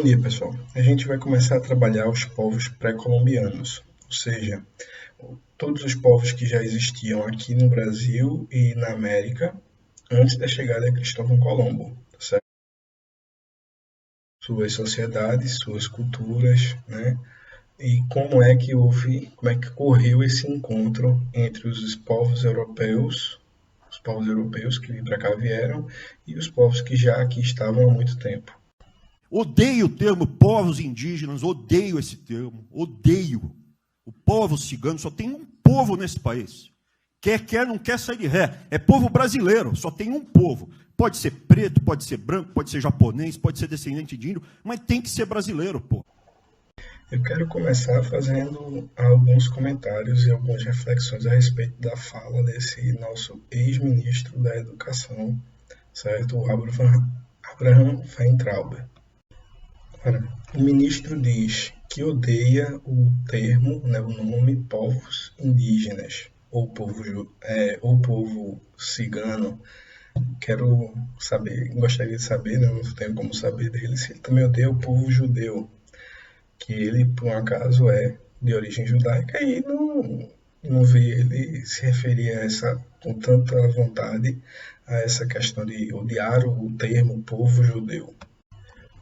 dia, pessoal. A gente vai começar a trabalhar os povos pré-colombianos, ou seja, todos os povos que já existiam aqui no Brasil e na América antes da chegada de Cristóvão Colombo, certo? Suas sociedades, suas culturas, né? E como é que ocorreu esse encontro entre os povos europeus que para cá vieram, e os povos que já aqui estavam há muito tempo. Odeio o termo povos indígenas, odeio esse termo, odeio. O povo cigano, só tem um povo nesse país. Quer, não quer sair de ré. É povo brasileiro, só tem um povo. Pode ser preto, pode ser branco, pode ser japonês, pode ser descendente de índio, mas tem que ser brasileiro, pô. Eu quero começar fazendo alguns comentários e algumas reflexões a respeito da fala desse nosso ex-ministro da Educação, certo? O Abraham Weintraub. Ora, o ministro diz que odeia o termo, né, o nome povos indígenas ou povo cigano. Gostaria de saber, né, não tenho como saber dele, se ele também odeia o povo judeu, que ele, por um acaso, é de origem judaica, e não vi ele se referir com tanta vontade a essa questão de odiar o termo povo judeu.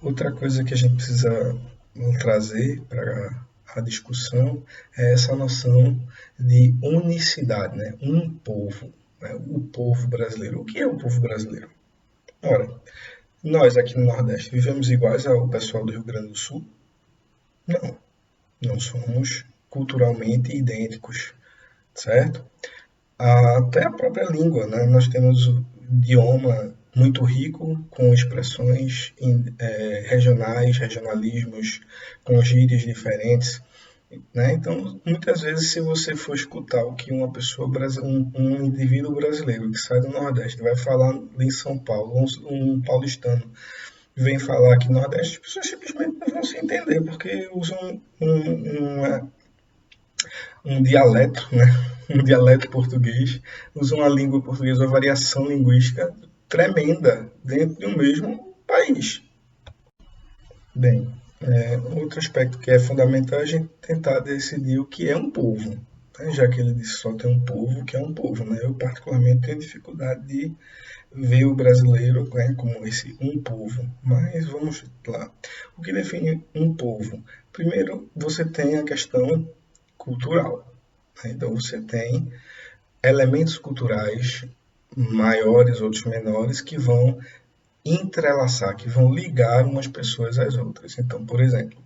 Outra coisa que a gente precisa trazer para a discussão é essa noção de unicidade, né? Um povo, né? O povo brasileiro. O que é o povo brasileiro? Ora, nós aqui no Nordeste vivemos iguais ao pessoal do Rio Grande do Sul? Não, não somos culturalmente idênticos, certo? Até a própria língua, né? Nós temos um idioma muito rico, com expressões regionais, regionalismos, com gírias diferentes, né? Então, muitas vezes, se você for escutar o que um indivíduo brasileiro que sai do Nordeste vai falar em São Paulo, um paulistano vem falar aqui no Nordeste, as pessoas simplesmente não vão se entender, porque usam um dialeto, né? Um dialeto português, usam uma língua portuguesa, uma variação linguística tremenda dentro de um mesmo país. Bem, outro aspecto que é fundamental é a gente tentar decidir o que é um povo, né? Já que ele disse só tem um povo, o que é um povo, né? Eu particularmente tenho dificuldade de ver o brasileiro, né, como esse um povo, mas vamos lá. O que define um povo? Primeiro, você tem a questão cultural, né? Então você tem elementos culturais maiores, outros menores, que vão entrelaçar, que vão ligar umas pessoas às outras. Então, por exemplo,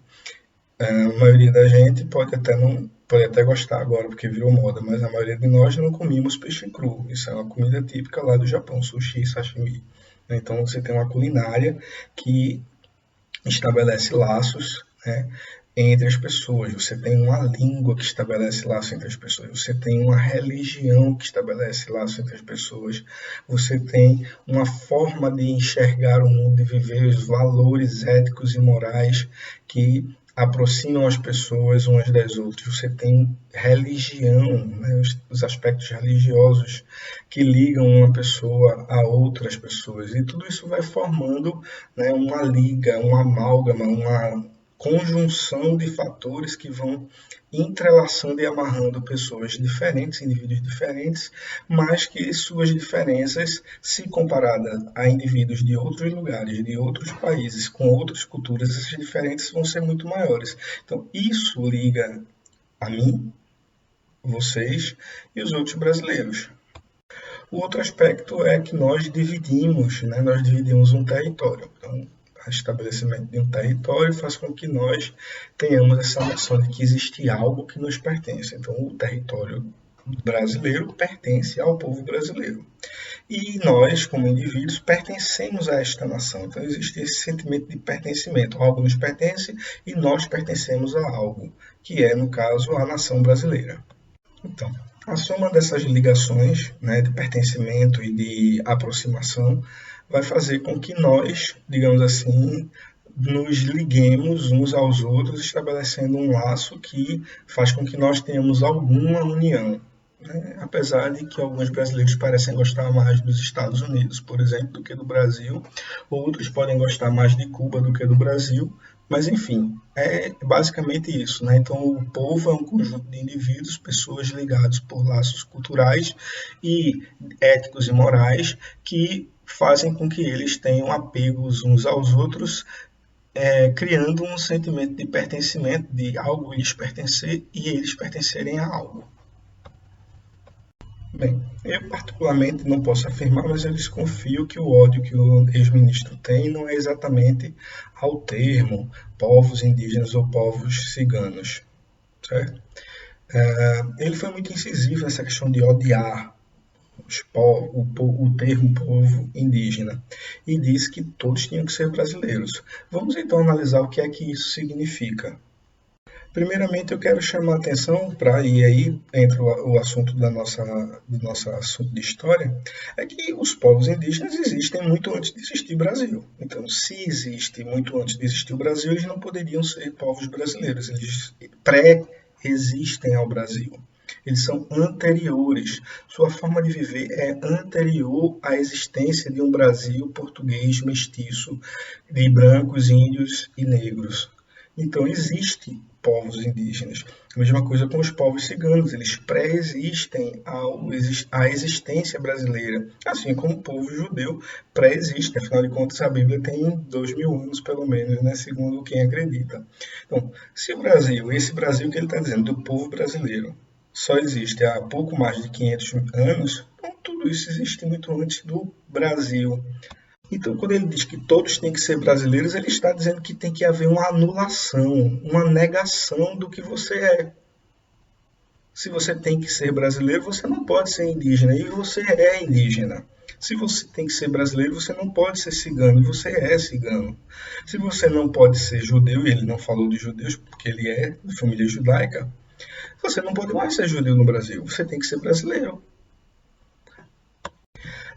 a maioria da gente pode até gostar agora porque virou moda, mas a maioria de nós não comíamos peixe cru. Isso é uma comida típica lá do Japão, sushi, sashimi. Então você tem uma culinária que estabelece laços, né, entre as pessoas. Você tem uma língua que estabelece laços entre as pessoas. Você tem uma religião que estabelece laços entre as pessoas. Você tem uma forma de enxergar o mundo, de viver os valores éticos e morais que aproximam as pessoas umas das outras. Você tem religião, né, os aspectos religiosos que ligam uma pessoa a outras pessoas. E tudo isso vai formando, né, uma liga, uma amálgama, uma conjunção de fatores que vão entrelaçando e amarrando pessoas diferentes, indivíduos diferentes, mas que suas diferenças, se comparadas a indivíduos de outros lugares, de outros países, com outras culturas, essas diferenças vão ser muito maiores. Então, isso liga a mim, vocês e os outros brasileiros. O outro aspecto é que nós dividimos um território. Então, o estabelecimento de um território faz com que nós tenhamos essa noção de que existe algo que nos pertence. Então, o território brasileiro pertence ao povo brasileiro. E nós, como indivíduos, pertencemos a esta nação. Então, existe esse sentimento de pertencimento. Algo nos pertence e nós pertencemos a algo, que é, no caso, a nação brasileira. Então, a soma dessas ligações, né, de pertencimento e de aproximação vai fazer com que nós, digamos assim, nos liguemos uns aos outros, estabelecendo um laço que faz com que nós tenhamos alguma união, né? Apesar de que alguns brasileiros parecem gostar mais dos Estados Unidos, por exemplo, do que do Brasil, outros podem gostar mais de Cuba do que do Brasil, Mas, enfim, é basicamente isso, né? Então, o povo é um conjunto de indivíduos, pessoas ligados por laços culturais e éticos e morais que fazem com que eles tenham apegos uns aos outros, criando um sentimento de pertencimento, de algo lhes pertencer e eles pertencerem a algo. Bem, eu particularmente não posso afirmar, mas eu desconfio que o ódio que o ex-ministro tem não é exatamente ao termo povos indígenas ou povos ciganos, certo? Ele foi muito incisivo nessa questão de odiar o termo povo indígena e disse que todos tinham que ser brasileiros. Vamos então analisar o que é que isso significa. Primeiramente, eu quero chamar a atenção para, e aí entra o assunto do nosso assunto de história, é que os povos indígenas existem muito antes de existir o Brasil. Então, se existe muito antes de existir o Brasil, eles não poderiam ser povos brasileiros, eles pré-existem ao Brasil. Eles são anteriores. Sua forma de viver é anterior à existência de um Brasil português mestiço, de brancos, índios e negros. Então, existe povos indígenas. A mesma coisa com os povos ciganos, eles pré-existem à existência brasileira, assim como o povo judeu pré-existe, afinal de contas a Bíblia tem 2000 anos pelo menos, né, segundo quem acredita. Então, se o Brasil, esse Brasil que ele está dizendo, do povo brasileiro, só existe há pouco mais de 500 anos, então tudo isso existe muito antes do Brasil. Então, quando ele diz que todos têm que ser brasileiros, ele está dizendo que tem que haver uma anulação, uma negação do que você é. Se você tem que ser brasileiro, você não pode ser indígena, e você é indígena. Se você tem que ser brasileiro, você não pode ser cigano, e você é cigano. Se você não pode ser judeu, e ele não falou de judeus porque ele é de família judaica, você não pode mais ser judeu no Brasil, você tem que ser brasileiro.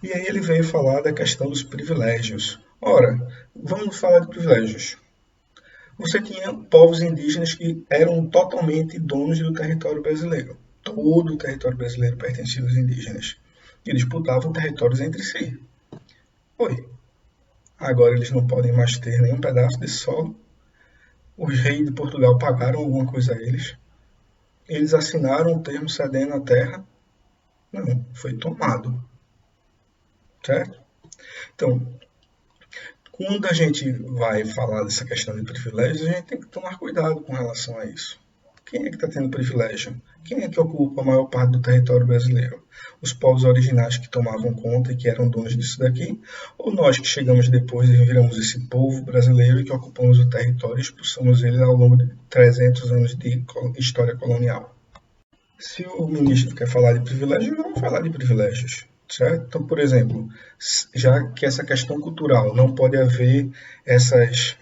E aí ele veio falar da questão dos privilégios. Ora, vamos falar de privilégios. Você tinha povos indígenas que eram totalmente donos do território brasileiro. Todo o território brasileiro pertencia aos indígenas. E disputavam territórios entre si. Oi, agora eles não podem mais ter nenhum pedaço de solo. Os reis de Portugal pagaram alguma coisa a eles. Eles assinaram o termo cedendo a terra. Não, foi tomado. Certo? Então, quando a gente vai falar dessa questão de privilégios, a gente tem que tomar cuidado com relação a isso. Quem é que está tendo privilégio? Quem é que ocupa a maior parte do território brasileiro? Os povos originários que tomavam conta e que eram donos disso daqui? Ou nós que chegamos depois e viramos esse povo brasileiro e que ocupamos o território e expulsamos ele ao longo de 300 anos de história colonial? Se o ministro quer falar de privilégios, vamos falar de privilégios. Certo? Então, por exemplo, já que essa questão cultural não pode haver essas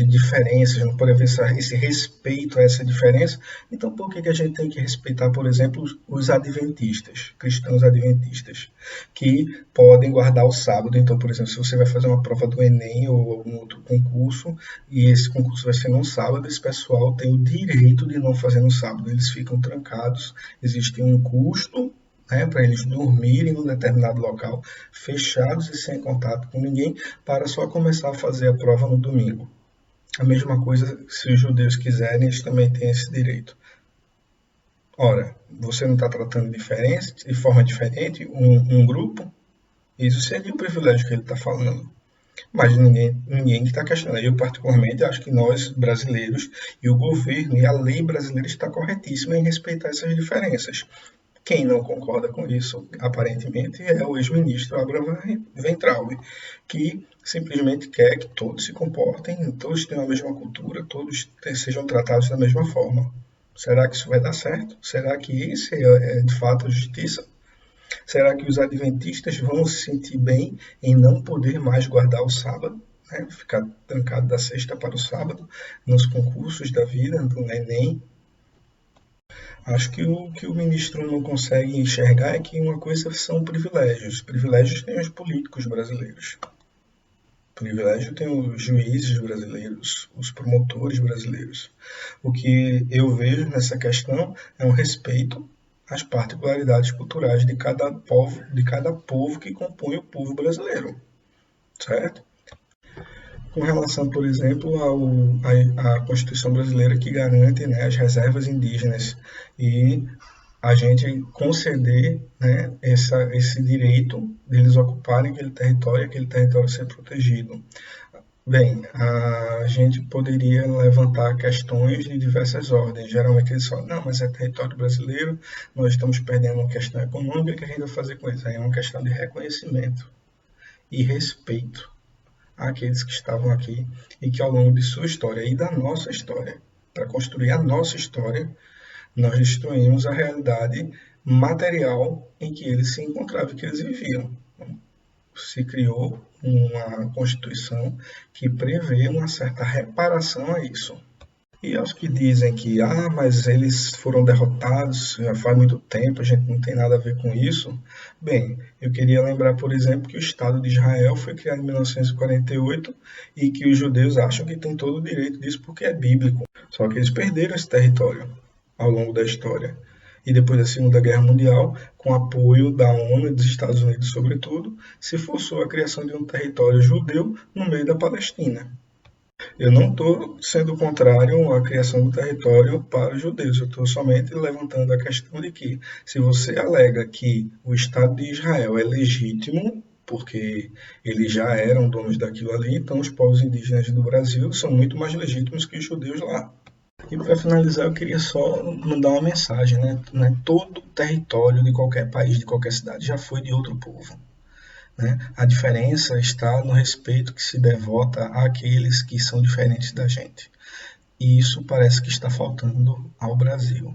diferenças, não pode haver esse respeito a essa diferença, então por que a gente tem que respeitar, por exemplo, os adventistas, cristãos adventistas, que podem guardar o sábado? Então, por exemplo, se você vai fazer uma prova do Enem ou algum outro concurso, e esse concurso vai ser no sábado, esse pessoal tem o direito de não fazer no sábado, eles ficam trancados, existe um custo, para eles dormirem num determinado local, fechados e sem contato com ninguém, para só começar a fazer a prova no domingo. A mesma coisa, se os judeus quiserem, eles também têm esse direito. Ora, você não está tratando de forma diferente um grupo? Isso seria o privilégio que ele está falando. Mas ninguém que está questionando. Eu, particularmente, acho que nós, brasileiros, e o governo e a lei brasileira está corretíssima em respeitar essas diferenças. Quem não concorda com isso, aparentemente, é o ex-ministro Abraham Weintraub, que simplesmente quer que todos se comportem, todos tenham a mesma cultura, todos sejam tratados da mesma forma. Será que isso vai dar certo? Será que isso é de fato a justiça? Será que os adventistas vão se sentir bem em não poder mais guardar o sábado? Ficar trancado da sexta para o sábado, nos concursos da vida, no Enem? Acho que o que o ministro não consegue enxergar é que uma coisa são privilégios. Privilégios têm os políticos brasileiros. Privilégio tem os juízes brasileiros, os promotores brasileiros. O que eu vejo nessa questão é um respeito às particularidades culturais de cada povo que compõe o povo brasileiro. Certo? com relação, por exemplo, à Constituição brasileira que garante, né, as reservas indígenas e a gente conceder, né, esse direito deles ocuparem aquele território ser protegido. Bem, a gente poderia levantar questões de diversas ordens. Geralmente eles falam, não, mas é território brasileiro, nós estamos perdendo uma questão econômica, o que a gente vai fazer com isso? Aí é uma questão de reconhecimento e respeito àqueles que estavam aqui e que ao longo de sua história e da nossa história, para construir a nossa história, nós destruímos a realidade material em que eles se encontravam, que eles viviam. Se criou uma Constituição que prevê uma certa reparação a isso. E aos que dizem que, mas eles foram derrotados, já faz muito tempo, a gente não tem nada a ver com isso. Bem, eu queria lembrar, por exemplo, que o Estado de Israel foi criado em 1948 e que os judeus acham que tem todo o direito disso porque é bíblico. Só que eles perderam esse território ao longo da história. E depois da Segunda Guerra Mundial, com apoio da ONU e dos Estados Unidos, sobretudo, se forçou a criação de um território judeu no meio da Palestina. Eu não estou sendo contrário à criação do território para os judeus, eu estou somente levantando a questão de que, se você alega que o Estado de Israel é legítimo, porque eles já eram donos daquilo ali, então os povos indígenas do Brasil são muito mais legítimos que os judeus lá. E para finalizar, eu queria só mandar uma mensagem, né? Todo território de qualquer país, de qualquer cidade, já foi de outro povo. Né? A diferença está no respeito que se devota àqueles que são diferentes da gente. E isso parece que está faltando ao Brasil.